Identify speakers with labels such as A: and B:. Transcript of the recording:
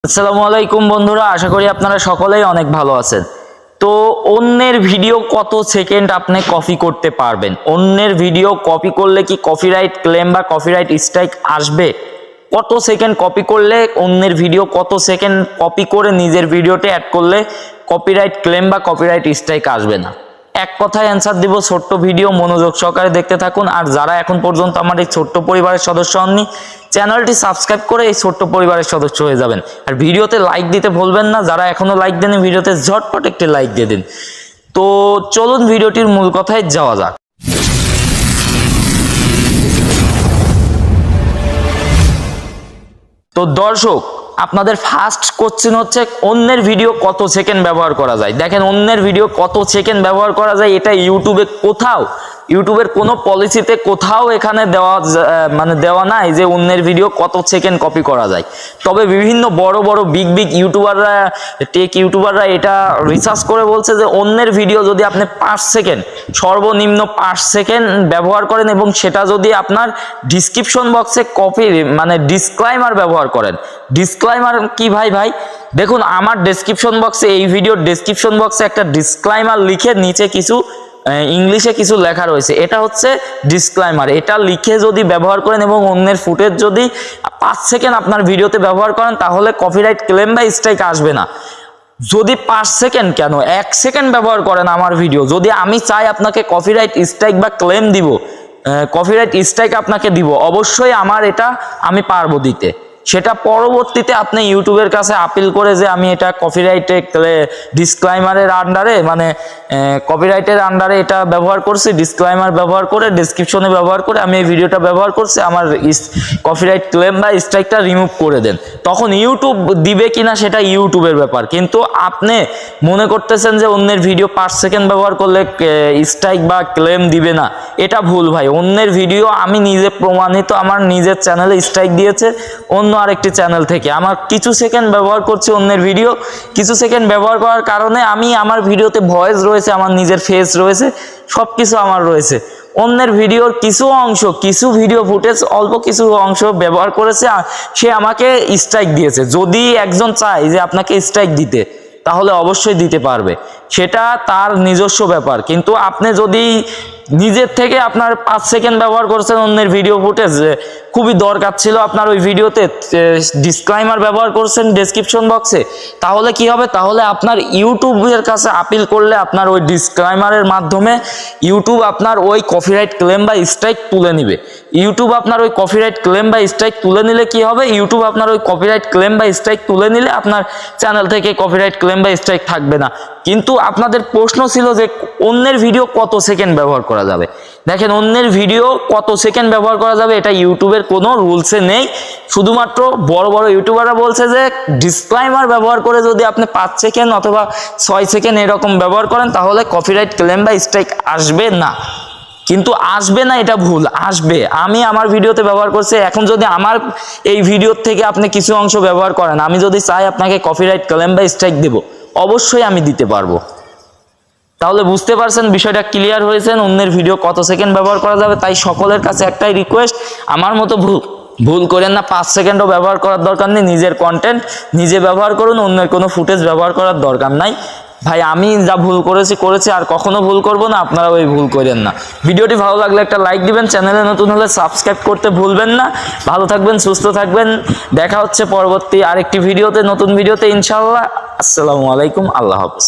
A: আসসালামু আলাইকুম বন্ধুরা, আশা করি আপনারা সকলেই অনেক ভালো আছেন। তো অন্যের ভিডিও কত সেকেন্ড আপনি কপি করতে পারবেন? অন্যের ভিডিও কপি করলে কি কপিরাইট ক্লেম বা কপিরাইট স্ট্রাইক আসবে? কত সেকেন্ড কপি করলে অন্যের ভিডিও কত সেকেন্ড কপি করে নিজের ভিডিওতে অ্যাড করলে কপিরাইট ক্লেম বা কপিরাইট স্ট্রাইক আসবে না? এক কথায় অ্যান্সার দিব, ছোট্ট ভিডিও মনোযোগ সহকারে দেখতে থাকুন। আর যারা এখন পর্যন্ত আমার এই ছোট্ট পরিবারের সদস্য হননি, চ্যানেলটি সাবস্ক্রাইব করে এই ছোট্ট পরিবারের সদস্য হয়ে যাবেন। আর ভিডিওতে লাইক দিতে ভুলবেন না, যারা এখনো লাইক দেন ভিডিওতে ঝটপট একটি লাইক দিয়ে দিন। তো চলুন ভিডিওটির মূল কথায় যাওয়া যাক। তো দর্শক, আপনাদের ফার্স্ট কোশ্চেন হচ্ছে অন্যের ভিডিও কত সেকেন্ড ব্যবহার করা যায়। দেখেন, অন্যের ভিডিও কত সেকেন্ড ব্যবহার করা যায় এটা ইউটিউবে কোথাও, ইউটিউবের কোনো পলিসিতে কোথাও এখানে দেওয়া নাই যে অন্যের ভিডিও কত সেকেন্ড কপি করা যায়। তবে বিভিন্ন বড় বড় বিগ ইউটিউবাররা, টেক ইউটিউবাররা এটা রিসার্চ করে বলছে যে অন্যের ভিডিও যদি আপনি 5 সেকেন্ড, সর্বনিম্ন 5 সেকেন্ড ব্যবহার করেন এবং সেটা যদি আপনার ডিসক্রিপশন বক্সে ডিসক্লাইমার ব্যবহার করেন। ডিসক্লাইমার কি ভাই? দেখুন, আমার ডেসক্রিপশন বক্সে, এই ভিডিওর ডেসক্রিপশন বক্সে একটা ডিসক্লাইমার লিখে নিচে কিছু ইংলিশে কিছু লেখা রয়েছে, এটা হচ্ছে ডিসক্লাইমার। এটা লিখে যদি ব্যবহার করেন এবং অন্যের ফুটেজ যদি 5 সেকেন্ড আপনার ভিডিওতে ব্যবহার করেন, তাহলে কপিরাইট ক্লেম বা স্ট্রাইক আসবে না। যদি 5 সেকেন্ড কেন, 1 সেকেন্ড ব্যবহার করেন আমার ভিডিও, যদি আমি চাই আপনাকে কপিরাইট স্ট্রাইক বা ক্লেম দিব, কপিরাইট স্ট্রাইক আপনাকে দিব, অবশ্যই আমি পারবো দিতে। সেটা পরবর্তীতে আপনি ইউটিউবের কাছে আপিল করে যে আমি এটা কপিরাইটে ডিসক্লাইমারের আন্ডারে, কপিরাইটের আন্ডারে এটা ব্যবহার করছি, ডিসক্লাইমার ব্যবহার করে, ডেসক্রিপশনে ব্যবহার করে আমি এই ভিডিওটা ব্যবহার করছি, আমার কপিরাইট ক্লেম বা স্ট্রাইকটা রিমুভ করে দেন। তখন ইউটিউব দিবে কিনা সেটা ইউটিউবের ব্যাপার। কিন্তু আপনি মনে করতেছেন যে অন্যের ভিডিও 5 সেকেন্ড ব্যবহার করলে স্ট্রাইক বা ক্লেম দিবে না, এটা ভুল ভাই। অন্যের ভিডিও আমি নিজে প্রমাণিত, আমার নিজের চ্যানেলে স্ট্রাইক দিয়েছে অন্য আরেকটি চ্যানেল থেকে। আমার কিছু সেকেন্ড ব্যবহার করছি অন্যের ভিডিও, কিছু সেকেন্ড ব্যবহার করার কারণে আমার ভিডিওতে ভয়েস রয়েছে, আমার নিজের ফেস রয়েছে, সব কিছু আমার রয়েছে। অন্যের ভিডিওর কিছু অংশ, কিছু ভিডিও ফুটেজ, অল্প কিছু অংশ ব্যবহার করেছে, সে আমাকে স্ট্রাইক দিয়েছে। যদি একজন চায় যে আপনাকে স্ট্রাইক দিতে, তাহলে অবশ্যই দিতে পারবে, সেটা তার নিজস্ব ব্যাপার। কিন্তু আপনি যদি নিজের থেকে আপনার 5 সেকেন্ড ব্যবহার করছেন অন্যের ভিডিও ফুটেজ, খুবই দরকার ছিল আপনার ওই ভিডিওতে, ডিসক্লাইমার ব্যবহার করছেন ডেসক্রিপশন বক্সে, তাহলে কি হবে? তাহলে আপনার ইউটিউবের কাছে আপিল করলে আপনার ওই ডিসক্লাইমারের মাধ্যমে ইউটিউব আপনার ওই কপিরাইট ক্লেম বা স্ট্রাইক তুলে নিবে। ইউটিউব আপনার ওই কপিরাইট ক্লেম বা স্ট্রাইক তুলে নিলে কি হবে? ইউটিউব আপনার ওই কপিরাইট ক্লেম বা স্ট্রাইক তুলে নিলে আপনার চ্যানেল থেকে কপিরাইট ক্লেম বা স্ট্রাইক থাকবে না। কিন্তু আপনাদের প্রশ্ন ছিল যে অন্যের ভিডিও কত সেকেন্ড ব্যবহার করা যাবে। দেখেন, অন্যের ভিডিও কত সেকেন্ড ব্যবহার করা যাবে এটা ইউটিউবের কোনো রুলসে নেই। শুধুমাত্র বড় বড় ইউটিউবাররা বলছে যে ডিসক্লাইমার ব্যবহার করে যদি আপনি 5 সেকেন্ড অথবা 6 সেকেন্ড এরকম ব্যবহার করেন, তাহলে কপিরাইট ক্লেম বা স্ট্রাইক আসবে না। কিন্তু আসবে না এটা ভুল, আসবে। আমি আমার ভিডিওতে ব্যবহার করছি, এখন যদি আমার এই ভিডিওর থেকে আপনি কিছু অংশ ব্যবহার করেন, আমি যদি চাই আপনাকে কপিরাইট ক্লেম বা স্ট্রাইক দেব, অবশ্যই আমি দিতে পারবো। তাহলে বুঝতে পারছেন, বিষয়টা ক্লিয়ার হয়েছেন অন্যের ভিডিও কত সেকেন্ড ব্যবহার করা যাবে। তাই সকলের কাছে একটাই রিকোয়েস্ট, আমার মতো ভুল করেন না, 5 সেকেন্ডও ব্যবহার করার দরকার নেই। নিজের কন্টেন্ট নিজে ব্যবহার করুন, অন্যের কোনো ফুটেজ ব্যবহার করার দরকার নাই। ভাই, আমি যা ভুল করেছি আর কখনো ভুল করব না, আপনারা ওই ভুল করেন না। ভিডিওটি ভালো লাগলে একটা লাইক দিবেন, চ্যানেলে নতুন হলে সাবস্ক্রাইব করতে ভুলবেন না। ভালো থাকবেন, সুস্থ থাকবেন, দেখা হচ্ছে পরবর্তী আরেকটি ভিডিওতে, নতুন ভিডিওতে ইনশাআল্লাহ। আসসালামু আলাইকুম, আল্লাহ হাফেজ।